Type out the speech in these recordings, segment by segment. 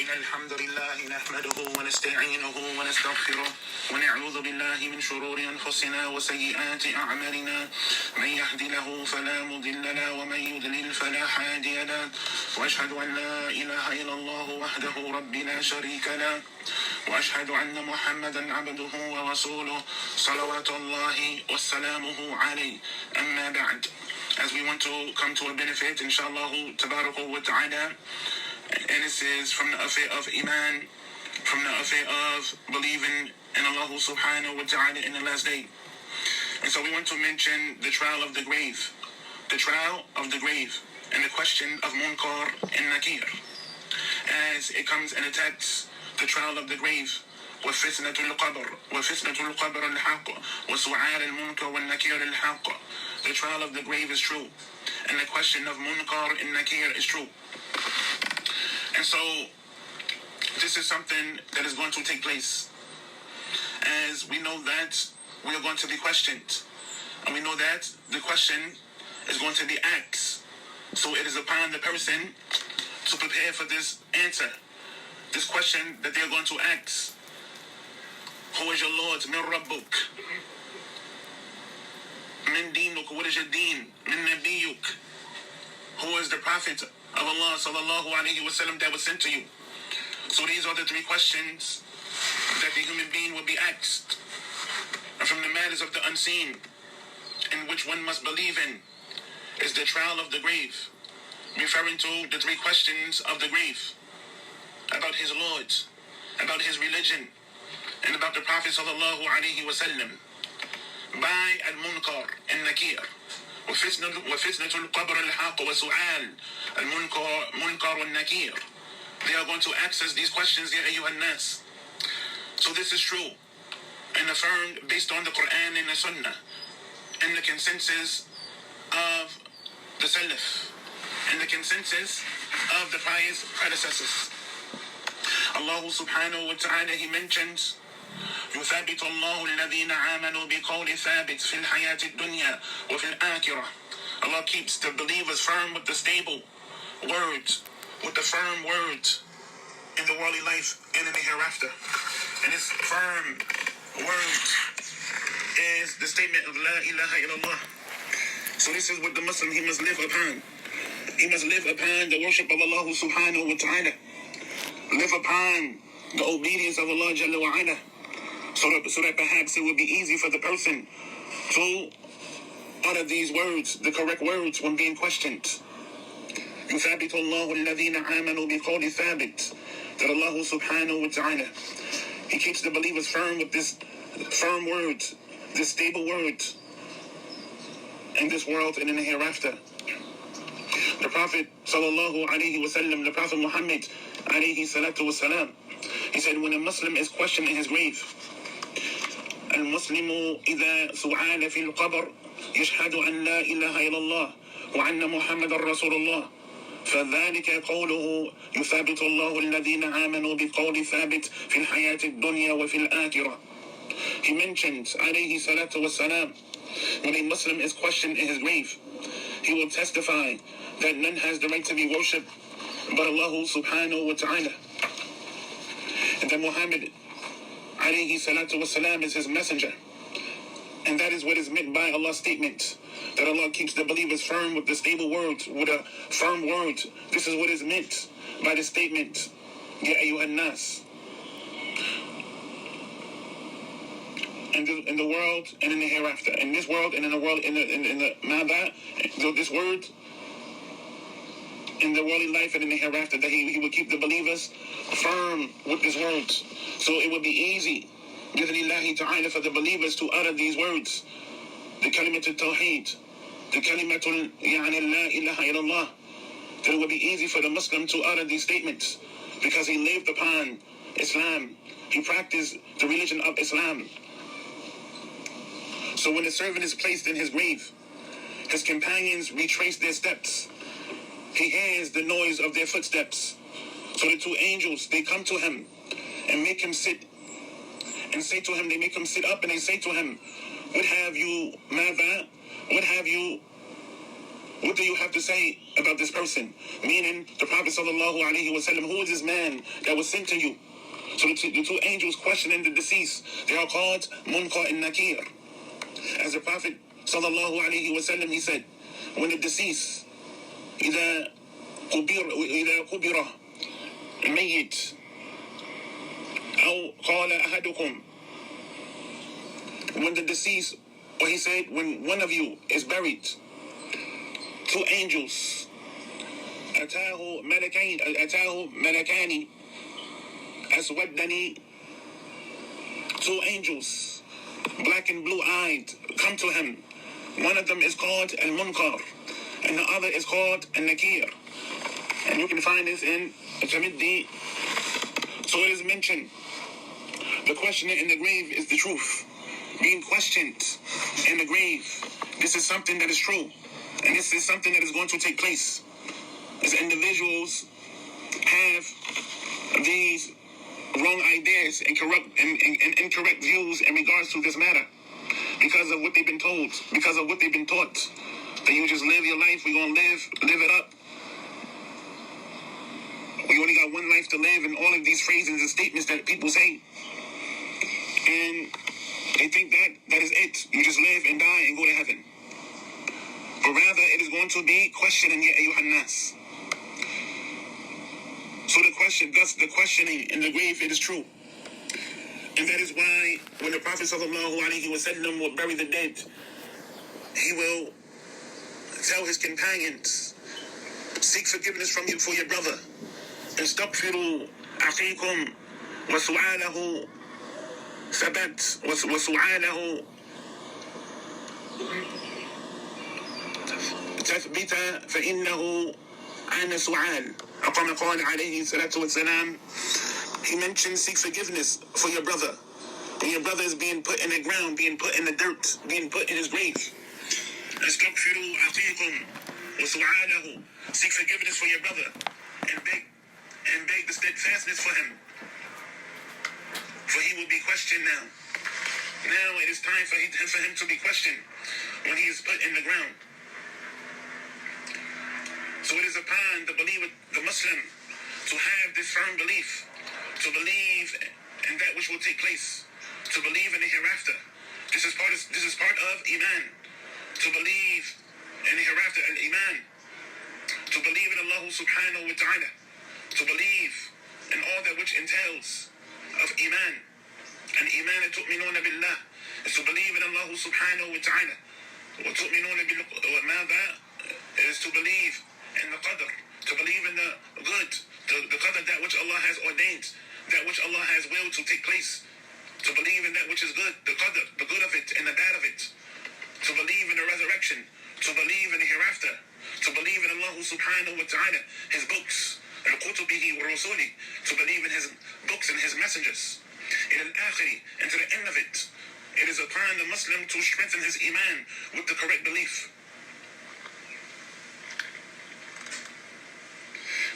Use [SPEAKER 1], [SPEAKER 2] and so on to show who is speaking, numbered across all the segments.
[SPEAKER 1] إن الحمد لله نحمده ونستعينه ونستغفره ونعوذ بالله من شرور أنفسنا وسيئات أعمالنا من يهد له فلا مضل له ومن يضلل فلا هادي له وأشهد أن لا إله إلا الله وحده رب لا شريك له وأشهد أن محمدا عبده ورسوله صلوات الله وسلامه عليه أما بعد. As we want to come to a benefit, inshallah, tabaraka wa ta'ala, and this is from the affair of Iman, from the affair of believing in Allah subhanahu wa ta'ala in the last day. And so we want to mention the trial of the grave, and the question of munkar and nakir. As it comes in the text, the trial of the grave, وفتنة القبر الحق وسؤال المنكر والنكير الحق. The trial of the grave is true, and the question of munkar and nakir is true. And so, this is something that is going to take place. As we know that we are going to be questioned, and we know that the question is going to be asked. So it is upon the person to prepare for this answer, this question that they are going to ask. Who is your Lord? Min Rabbuk. Min Dinuk. What is your deen? Min Nabiyuk. Who is the Prophet of Allah sallallahu alayhi wa sallam that was sent to you? So these are the three questions that the human being will be asked. And from the matters of the unseen, in which one must believe in, is the trial of the grave, referring to the three questions of the grave, about his Lord, about his religion, and about the Prophet sallallahu alayhi wa sallam, by al-munkar and nakir, وفتنة القبر الحق وسؤال المنكر والنكير. They are going to access these questions, ya ayyuhan nas. So this is true and affirmed based on the Quran and the Sunnah and the consensus of the Salaf and the consensus of the pious predecessors. Allah subhanahu wa ta'ala, He mentions يثبت الله الذين آمنوا بقول ثابت في الحياة الدنيا وفي الآخرة. Allah keeps the believers firm with the stable words, with the firm words in the worldly life and in the hereafter. And this firm word is the statement of La ilaha illallah. So this is what the Muslim, he must live upon. He must live upon the worship of Allah subhanahu wa ta'ala. Live upon the obedience of Allah Jalla wa ala. So that perhaps it would be easy for the person to utter these words, the correct words, when being questioned. يثبت الله الذين آمنوا بقول ثابت. That Allah subhanahu wa ta'ala, He keeps the believers firm with this firm word, this stable word, in this world and in the hereafter. The Prophet sallallahu alayhi wa sallam, the Prophet Muhammad alayhi salatu wa salam, he said, when a Muslim is questioned in his grave, المسلم إذا سئل في القبر يشهد أن لا إله إلا الله وأن محمد رسول الله فذلك قوله يثبت الله الذين آمنوا بقول ثابت في الحياة الدنيا وفي الآخرة. He mentioned عليه الصلاة والسلام, when a Muslim is questioned in his grave, he will testify that none has the right to be worshipped but Allah subhanahu wa ta'ala, and that Muhammad alayhi salatu wasalam is his messenger. And that is what is meant by Allah's statement, that Allah keeps the believers firm with the stable word, with a firm word. This is what is meant by the statement, Ya ayyuhan nas. In the world and in the hereafter. In this world and in the world, in the Mada, this word, in the worldly life and in the hereafter, that he will keep the believers firm with this word. So it would be easy, bi'idhnillahi ta'ala, for the believers to utter these words, the kalimatul tawheed, the kalimatul la ilaha illallah, that it would be easy for the Muslim to utter these statements, because he lived upon Islam, he practiced the religion of Islam. So when the servant is placed in his grave, his companions retrace their steps. He hears the noise of their footsteps. So the two angels, they come to him and make him sit, and say to him, they make him sit up, and they say to him, what have you what do you have to say about this person? Meaning, the Prophet sallallahu alaihi wasallam, who is this man that was sent to you? So the two angels questioning the deceased, they are called munkar and Nakir. As the Prophet sallallahu alaihi wasallam, he said, when the deceased, إذا قبر الميت أو قال أحدكم, when the deceased, or he said, when one of you is buried, two angels, أتاه ملكان أسودني, two angels, black and blue-eyed, come to him. One of them is called al-munkar, and the other is called al-nakir. And you can find this in Tamiddi. So it is mentioned, the questioner in the grave is the truth. Being questioned in the grave, this is something that is true. And this is something that is going to take place. As individuals have these wrong ideas and incorrect views in regards to this matter, because of what they've been told, because of what they've been taught, that you just live your life, we're going to live it up. We only got one life to live, and all of these phrases and statements that people say. And they think that is it. You just live and die and go to heaven. But rather, it is going to be questioning, ya ayyuhan nas. So the questioning in the grave, it is true. And that is why when the Prophet sallallahu alaihi wasallam will bury the dead, he will tell his companions, seek forgiveness from you for your brother. استغفروا أخيكم وسؤاله ثبت وسؤاله تثبت فإنه عن سؤال. كما قال عليه الصلاة والسلام, he mentioned seek forgiveness for your brother. When your brother is being put in the ground, being put in the dirt, being put in his grave. استغفروا أخيكم وسؤاله, seek forgiveness for your brother and beg the steadfastness for him. For he will be questioned now. Now it is time for him to be questioned when he is put in the ground. So it is upon the believer, the Muslim, to have this firm belief, to believe in that which will take place, to believe in the hereafter. This is part of Iman. To believe in the hereafter, al-Iman. To believe in Allah subhanahu wa ta'ala. To believe in all that which entails of Iman. And Iman tu'minuna billah is to believe in Allah subhanahu wa ta'ala. وَتُؤْمِنُونَ بِالْمَاذَا is to believe in the qadr, to believe in the good, the qadr, that which Allah has ordained, that which Allah has willed to take place. To believe in that which is good, the qadr, the good of it and the bad of it. To believe in the resurrection, to believe in the hereafter, to believe in Allah subhanahu wa ta'ala, his books, al-kutubihi wa rasuli, to believe in his books and his messengers. In al-akhiri, and to the end of it, it is upon the Muslim to strengthen his iman with the correct belief.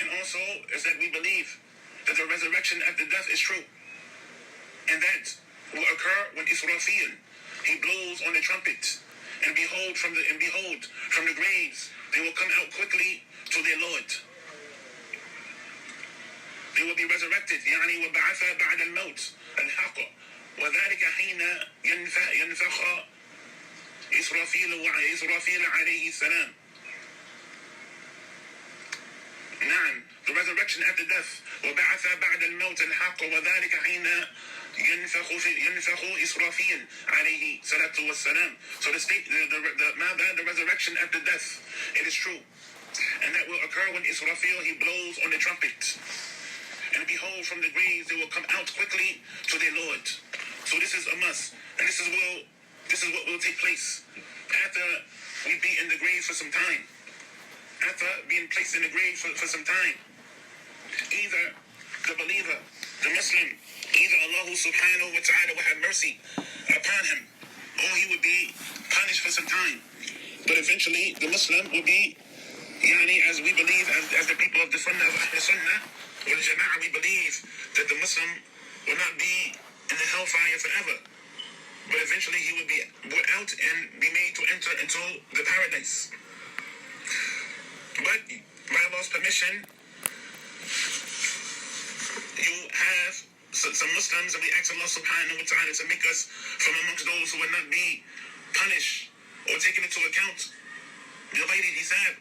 [SPEAKER 1] And also is that we believe that the resurrection after death is true. And that will occur when Israfil, he blows on the trumpet, and behold from the graves, they will come out quickly to their Lord. They will be resurrected. يعني وبعث بعد الموت الحق وذلك حين ينفخ إسرافيل عليه السلام. نعم, the resurrection after death. وبعث بعد الموت الحق وذلك حين ينفخ إسرافيل عليه الصلاة والسلام. So the resurrection after death, it is true. And that will occur when Israfil, he blows on the trumpet. And behold, from the graves they will come out quickly to their Lord. So this is a must. And this is what will take place after we be in the grave for some time. After being placed in the grave for some time. Either the believer, the Muslim, either Allah subhanahu wa ta'ala will have mercy upon him, or he would be punished for some time. But eventually the Muslim will be, as we believe, as the people of the Sunnah, or the Jama'ah, we believe that the Muslim will not be in the hellfire forever. But eventually he will be brought out and be made to enter into the paradise. But by Allah's permission, you have some Muslims, and we ask Allah subhanahu wa ta'ala to make us from amongst those who will not be punished or taken into account without any hisab.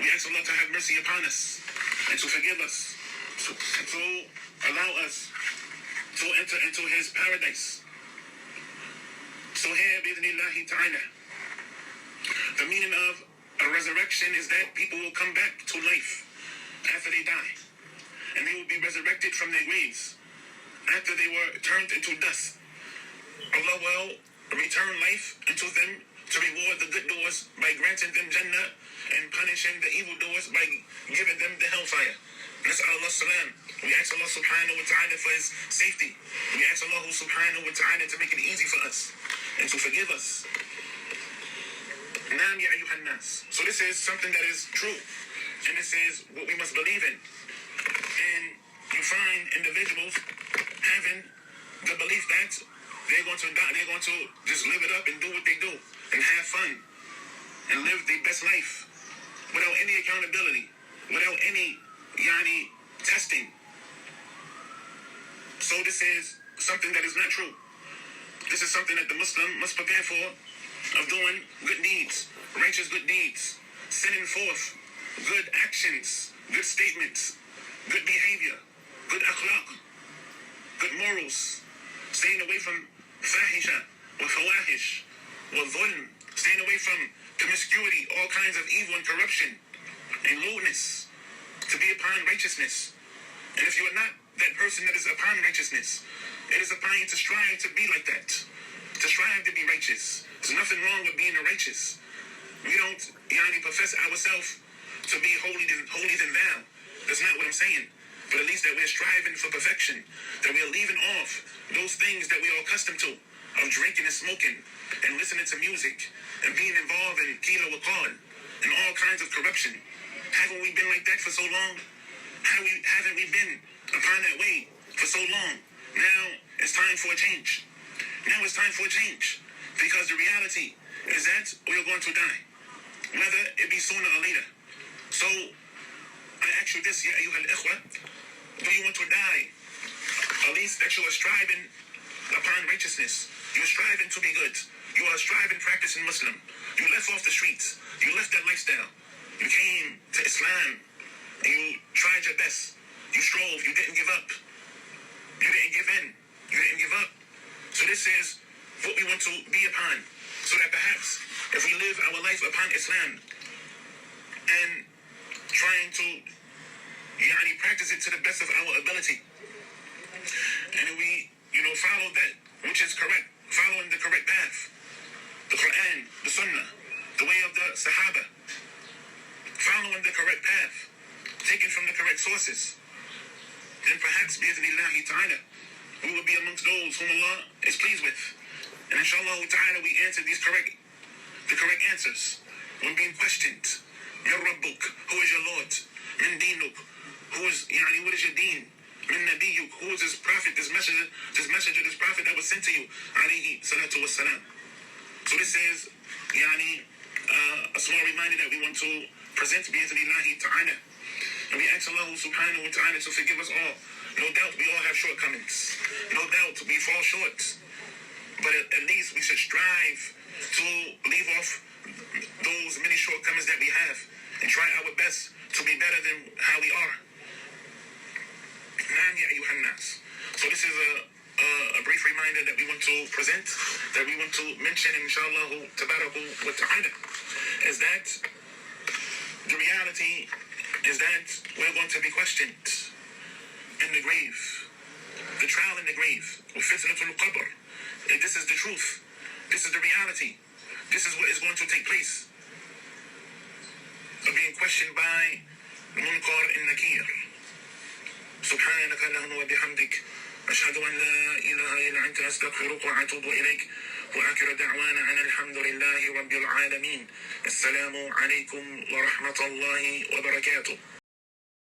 [SPEAKER 1] We ask Allah to have mercy upon us and to forgive us, to allow us to enter into His paradise. So here, bi'idhnillahi ta'ala, the meaning of a resurrection is that people will come back to life after they die. And they will be resurrected from their graves after they were turned into dust. Allah will return life into them to reward the good doers by granting them Jannah and punishing the evil doers by giving them the hellfire. Nas'Allah salam. We ask Allah subhanahu wa ta'ala for His safety. We ask Allah subhanahu wa ta'ala to make it easy for us and to forgive us. Naam ya ayyuhan nas. So this is something that is true. And this is what we must believe in. And you find individuals having the belief that they're going to die, they're going to just live it up and do what they do and have fun and live their best life without any accountability, without any testing. So this is something that is not true. This is something that the Muslim must prepare for, of doing good deeds, righteous good deeds, sending forth good actions, good statements, good behavior, good akhlaq, good morals, staying away from fahisha, wa fawahish, wa dhulm, staying away from promiscuity, all kinds of evil and corruption, and lewdness, to be upon righteousness. And if you are not that person that is upon righteousness, it is upon you to strive to be like that, to strive to be righteous. There's nothing wrong with being righteous. We don't profess ourselves to be holier than thou. That's not what I'm saying. But at least that we're striving for perfection, that we're leaving off those things that we are accustomed to, of drinking and smoking and listening to music and being involved in kila wa qal and all kinds of corruption. Haven't we been like that for so long? Haven't we been upon that way for so long? Now it's time for a change. Now it's time for a change, because the reality is that we are going to die, whether it be sooner or later. So I ask you this, ya ayyuhal ikhwa, do you want to die? At least that you are striving upon righteousness. You are striving to be good. You are striving practicing Muslim. You left off the streets. You left that lifestyle. You came to Islam. And you tried your best. You strove. You didn't give up. You didn't give in. You didn't give up. So this is what we want to be upon. So that perhaps if we live our life upon Islam and trying to practice it to the best of our ability, and we follow that which is correct, following the correct path, the Quran, the Sunnah, the way of the Sahaba, following the correct path, taken from the correct sources, then perhaps bi'idhnillahi ta'ala we will be amongst those whom Allah is pleased with. And inshallah ta'ala we answer the correct answers when being questioned. Ya Rabbuk, who is your Lord? Min dinuk, who is, what is your deen? Min nabiyuk, who is this prophet, this messenger, this prophet that was sent to you? Alayhi salatu wassalam. So this is, a small reminder that we want to present bi'idhnillahi ta'ala. And we ask Allah subhanahu wa ta'ala to forgive us all. No doubt we all have shortcomings. No doubt we fall short. But at least we should strive to leave off those many shortcomings that we have and try our best to be better than how we are. Naam ya ayyuhan nas. So this is a brief reminder that we want to present, that we want to mention, inshallah tabaraku wa ta'ala, is that the reality is that we're going to be questioned in the grave, the trial in the grave, fitnatul qabr. This is the truth. This is the reality. This is what is going to take place. Of being questioned by munkar and Nakir. سبحانك اللهم وبحمدك أشهد أن لا إله إلا أنت أستغفرك وأتوب إليك وآخر دعوانا أن الحمد لله رب العالمين. السلام عليكم ورحمة الله وبركاته.